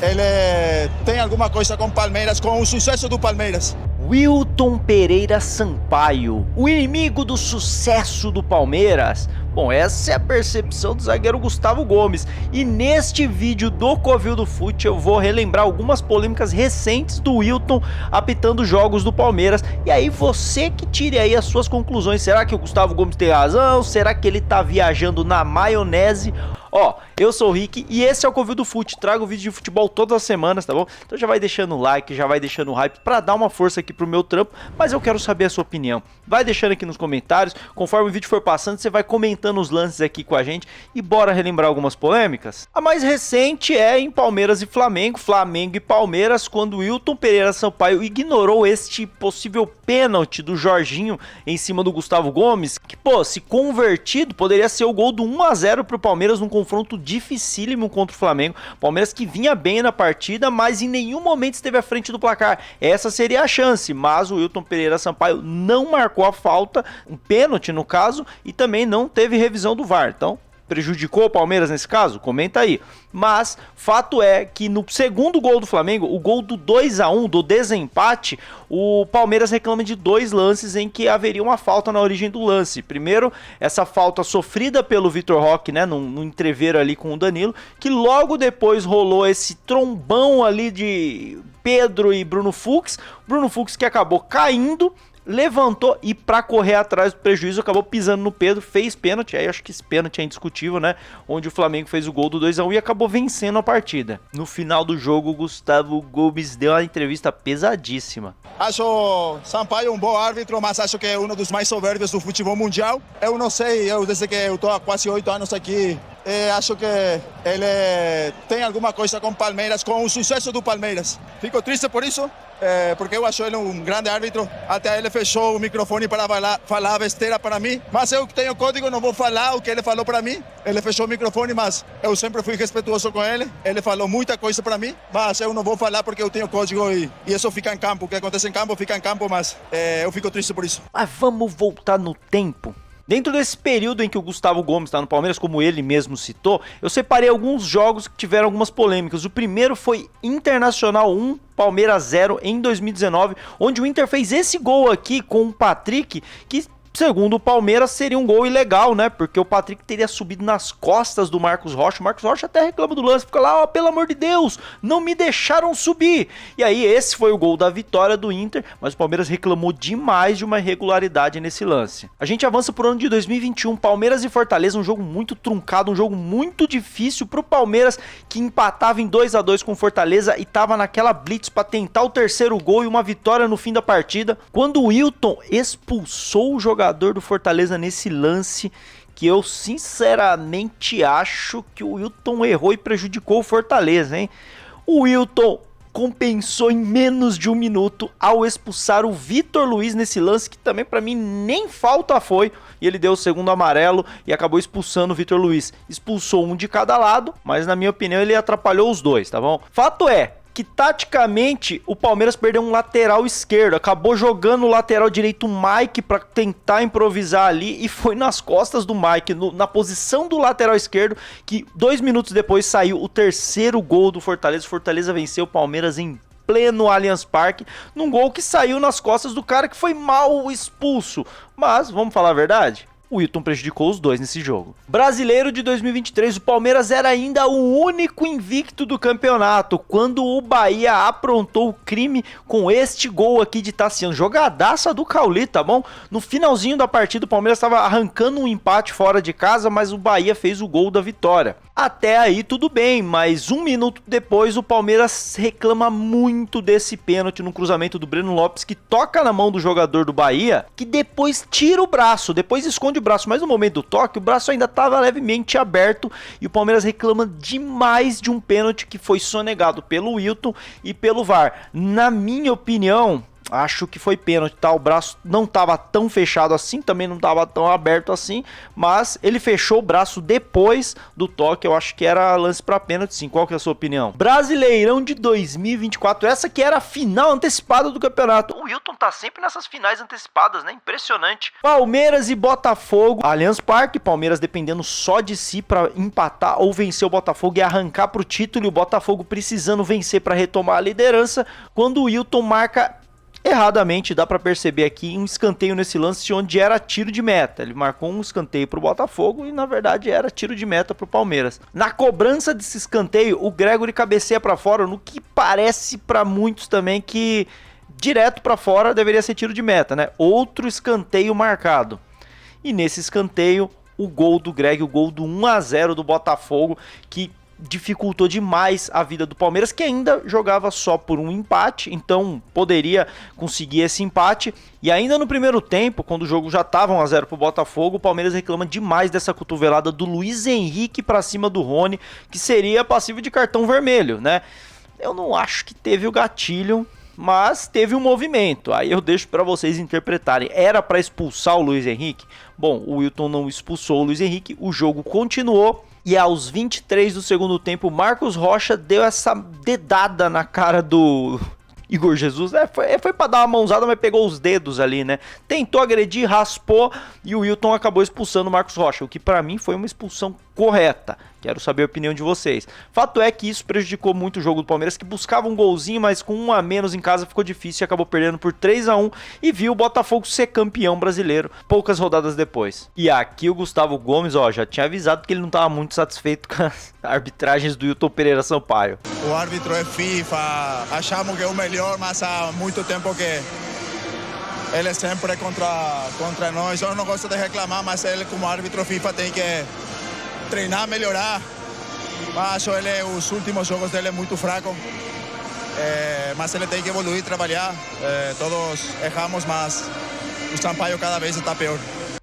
ele tem alguma coisa com Palmeiras, com o sucesso do Palmeiras. Wilton Pereira Sampaio, o inimigo do sucesso do Palmeiras. Bom, essa é a percepção do zagueiro Gustavo Gomes. E neste vídeo do Covil do Fute eu vou relembrar algumas polêmicas recentes do Wilton apitando jogos do Palmeiras. E aí você que tire aí as suas conclusões. Será que o Gustavo Gomes tem razão? Será que ele tá viajando na maionese? Ó, eu sou o Rick e esse é o Covil do Fute, trago vídeo de futebol todas as semanas, tá bom? Então já vai deixando o like, já vai deixando o hype pra dar uma força aqui pro meu trampo, mas eu quero saber a sua opinião. Vai deixando aqui nos comentários, conforme o vídeo for passando, você vai comentando os lances aqui com a gente e bora relembrar algumas polêmicas. A mais recente é em Palmeiras e Flamengo, Flamengo e Palmeiras, quando o Wilton Pereira Sampaio ignorou este possível pênalti do Jorginho em cima do Gustavo Gomes, que, pô, se convertido, poderia ser o gol do 1 a 0 pro Palmeiras num confronto dificílimo contra o Flamengo. Palmeiras que vinha bem na partida, mas em nenhum momento esteve à frente do placar. Essa seria a chance, mas o Wilton Pereira Sampaio não marcou a falta, um pênalti no caso, e também não teve revisão do VAR. Então, prejudicou o Palmeiras nesse caso? Comenta aí. Mas fato é que no segundo gol do Flamengo, o gol do 2 a 1, do desempate, o Palmeiras reclama de dois lances em que haveria uma falta na origem do lance. Primeiro, essa falta sofrida pelo Vitor Roque, né, no entreveiro ali com o Danilo, que logo depois rolou esse trombão ali de Pedro e Bruno Fux. Bruno Fux que acabou caindo, levantou e pra correr atrás do prejuízo acabou pisando no Pedro, fez pênalti, aí acho que esse pênalti é indiscutível, né, onde o Flamengo fez o gol do 2 a 1 e acabou vencendo a partida. No final do jogo, o Gustavo Gomes deu uma entrevista pesadíssima. Acho Sampaio um bom árbitro, mas acho que é um dos mais soberbios do futebol mundial. Eu não sei, desde que eu tô há quase 8 anos aqui, acho que ele tem alguma coisa com Palmeiras, com o sucesso do Palmeiras. Fico triste por isso, porque eu acho ele um grande árbitro. Até ele fechou o microfone para falar besteira para mim. Mas eu tenho código, não vou falar o que ele falou para mim. Ele fechou o microfone, mas eu sempre fui respeituoso com ele. Ele falou muita coisa para mim, mas eu não vou falar porque eu tenho código e isso fica em campo. O que acontece em campo, fica em campo, mas eu fico triste por isso. Mas vamos voltar no tempo. Dentro desse período em que o Gustavo Gomes está no Palmeiras, como ele mesmo citou, eu separei alguns jogos que tiveram algumas polêmicas. O primeiro foi Internacional 1, Palmeiras 0 em 2019, onde o Inter fez esse gol aqui com o Patrick, que segundo o Palmeiras seria um gol ilegal, né? Porque o Patrick teria subido nas costas do Marcos Rocha. O Marcos Rocha até reclama do lance, fica lá, ó, pelo amor de Deus, não me deixaram subir. E aí esse foi o gol da vitória do Inter, mas o Palmeiras reclamou demais de uma irregularidade nesse lance. A gente avança pro ano de 2021, Palmeiras e Fortaleza, um jogo muito truncado, um jogo muito difícil pro Palmeiras, que empatava em 2 a 2 com Fortaleza e tava naquela blitz para tentar o terceiro gol e uma vitória no fim da partida, quando o Wilton expulsou o jogador do Fortaleza nesse lance, que eu sinceramente acho que o Wilton errou e prejudicou o Fortaleza, hein? O Wilton compensou em menos de um minuto ao expulsar o Vitor Luiz nesse lance, que também pra mim nem falta foi, e ele deu o segundo amarelo e acabou expulsando o Vitor Luiz. Expulsou um de cada lado, mas na minha opinião ele atrapalhou os dois, tá bom? Fato é que taticamente o Palmeiras perdeu um lateral esquerdo, acabou jogando o lateral direito o Mike para tentar improvisar ali e foi nas costas do Mike, na posição do lateral esquerdo, que 2 minutos depois saiu o terceiro gol do Fortaleza. O Fortaleza venceu o Palmeiras em pleno Allianz Parque, num gol que saiu nas costas do cara que foi mal expulso. Mas, vamos falar a verdade? O Wilton prejudicou os dois nesse jogo. Brasileiro de 2023, o Palmeiras era ainda o único invicto do campeonato, quando o Bahia aprontou o crime com este gol aqui de Tassiano. Jogadaça do Cauli, tá bom? No finalzinho da partida, o Palmeiras estava arrancando um empate fora de casa, mas o Bahia fez o gol da vitória. Até aí tudo bem, mas 1 minuto depois o Palmeiras reclama muito desse pênalti no cruzamento do Breno Lopes, que toca na mão do jogador do Bahia, que depois tira o braço, depois esconde o braço, mas no momento do toque o braço ainda estava levemente aberto e o Palmeiras reclama demais de um pênalti que foi sonegado pelo Wilton e pelo VAR. Na minha opinião, acho que foi pênalti, tá? O braço não tava tão fechado assim, também não tava tão aberto assim, mas ele fechou o braço depois do toque, eu acho que era lance pra pênalti sim. Qual que é a sua opinião? Brasileirão de 2024, essa que era a final antecipada do campeonato. O Wilton tá sempre nessas finais antecipadas, né? Impressionante. Palmeiras e Botafogo, Allianz Parque, Palmeiras dependendo só de si pra empatar ou vencer o Botafogo e arrancar pro título, e o Botafogo precisando vencer pra retomar a liderança, quando o Wilton marca erradamente, dá pra perceber aqui, um escanteio nesse lance onde era tiro de meta. Ele marcou um escanteio pro Botafogo e na verdade era tiro de meta pro Palmeiras. Na cobrança desse escanteio, o Gregory cabeceia pra fora, no que parece pra muitos também que direto pra fora deveria ser tiro de meta, né? Outro escanteio marcado. E nesse escanteio, o gol do Greg, o gol do 1-0 do Botafogo, que dificultou demais a vida do Palmeiras, que ainda jogava só por um empate, então poderia conseguir esse empate. E ainda no primeiro tempo, quando o jogo já estava 1-0 pro Botafogo, o Palmeiras reclama demais dessa cotovelada do Luiz Henrique para cima do Rony, que seria passivo de cartão vermelho, né? Eu não acho que teve o gatilho, mas teve um movimento. Aí eu deixo para vocês interpretarem. Era para expulsar o Luiz Henrique? Bom, o Wilton não expulsou o Luiz Henrique, o jogo continuou. E aos 23 do segundo tempo, Marcos Rocha deu essa dedada na cara do Igor Jesus. Foi pra dar uma mãozada, mas pegou os dedos ali, né? Tentou agredir, raspou e o Wilton acabou expulsando o Marcos Rocha, o que pra mim foi uma expulsão correta. Quero saber a opinião de vocês. Fato é que isso prejudicou muito o jogo do Palmeiras, que buscava um golzinho, mas com um a menos em casa ficou difícil e acabou perdendo por 3-1 e viu o Botafogo ser campeão brasileiro poucas rodadas depois. E aqui o Gustavo Gomes, ó, já tinha avisado que ele não estava muito satisfeito com as arbitragens do Wilton Pereira Sampaio. O árbitro é FIFA, achamos que é o melhor, mas há muito tempo que ele é sempre contra nós. Eu não gosto de reclamar, mas ele como árbitro FIFA tem que treinar, melhorar. Mas ele, os últimos jogos dele é muito fraco. Mas ele tem que evoluir, trabalhar. Todos erramos, mas o Sampaio cada vez está pior.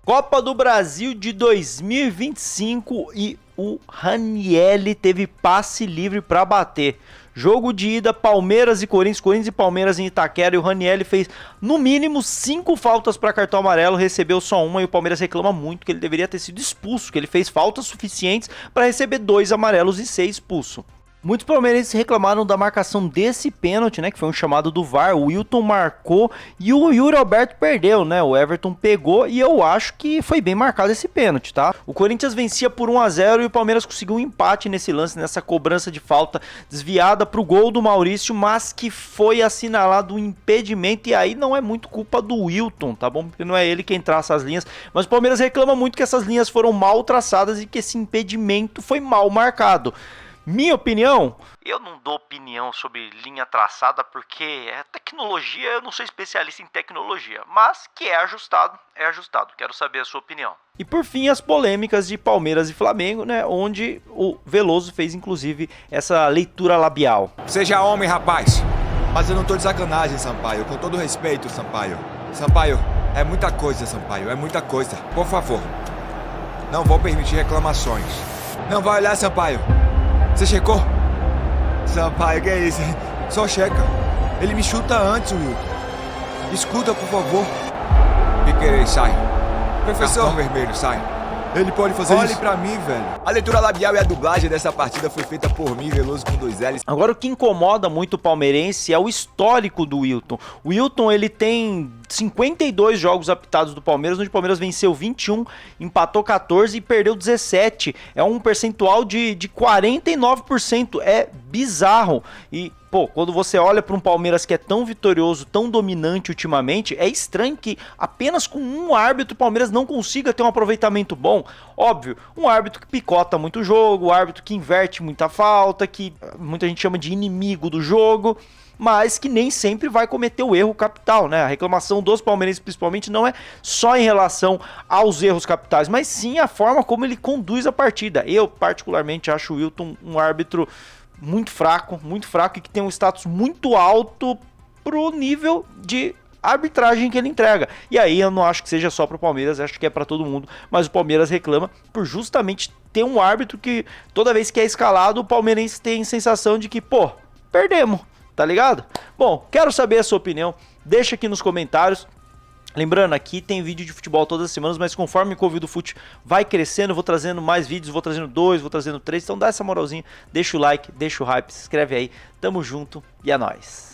Copa do Brasil de 2025 e o Ranieri teve passe livre para bater. Jogo de ida, Palmeiras e Corinthians, Corinthians e Palmeiras em Itaquera, e o Ranieri fez no mínimo 5 faltas para cartão amarelo, recebeu só uma, e o Palmeiras reclama muito que ele deveria ter sido expulso, que ele fez faltas suficientes para receber 2 amarelos e ser expulso. Muitos palmeirenses reclamaram da marcação desse pênalti, né, que foi um chamado do VAR. O Wilton marcou e o Yuri Alberto perdeu, né? O Everton pegou e eu acho que foi bem marcado esse pênalti, tá? O Corinthians vencia por 1-0 e o Palmeiras conseguiu um empate nesse lance, nessa cobrança de falta desviada pro gol do Maurício, mas que foi assinalado um impedimento, e aí não é muito culpa do Wilton, tá bom? Porque não é ele quem traça as linhas, mas o Palmeiras reclama muito que essas linhas foram mal traçadas e que esse impedimento foi mal marcado. Minha opinião? Eu não dou opinião sobre linha traçada porque é tecnologia, eu não sou especialista em tecnologia, mas que é ajustado, é ajustado. Quero saber a sua opinião. E por fim, as polêmicas de Palmeiras e Flamengo, né, onde o Veloso fez inclusive essa leitura labial. Seja homem, rapaz. Mas eu não tô de sacanagem, Sampaio, com todo respeito, Sampaio. Sampaio, é muita coisa, Sampaio, é muita coisa. Por favor, não vou permitir reclamações. Não vai olhar, Sampaio. Você checou? Sampaio, que é isso? Só checa. Ele me chuta antes, Wilton. Escuta, por favor. Piquerez, sai. Professor. Cartão vermelho, sai. Ele pode fazer isso? Olhe pra mim, velho. A leitura labial e a dublagem dessa partida foi feita por mim, Veloso, com 2 L's. Agora, o que incomoda muito o palmeirense é o histórico do Wilton. O Wilton, ele tem 52 jogos apitados do Palmeiras, onde o Palmeiras venceu 21, empatou 14 e perdeu 17. É um percentual de 49%. É bizarro. E, pô, quando você olha para um Palmeiras que é tão vitorioso, tão dominante ultimamente, é estranho que apenas com um árbitro o Palmeiras não consiga ter um aproveitamento bom. Óbvio, um árbitro que picota muito o jogo, um árbitro que inverte muita falta, que muita gente chama de inimigo do jogo, mas que nem sempre vai cometer o erro capital, né? A reclamação dos palmeirenses principalmente não é só em relação aos erros capitais, mas sim a forma como ele conduz a partida. Eu particularmente acho o Wilton um árbitro muito fraco e que tem um status muito alto pro nível de arbitragem que ele entrega. E aí eu não acho que seja só pro Palmeiras, acho que é pra todo mundo, mas o Palmeiras reclama por justamente ter um árbitro que toda vez que é escalado o palmeirense tem sensação de que, pô, perdemos. Tá ligado? Bom, quero saber a sua opinião. deixa aqui nos comentários. Lembrando, aqui tem vídeo de futebol todas as semanas, mas conforme o Covid do Fute vai crescendo, eu vou trazendo mais vídeos, vou trazendo 2, vou trazendo 3, então dá essa moralzinha, deixa o like, deixa o hype, se inscreve aí, tamo junto e é nóis.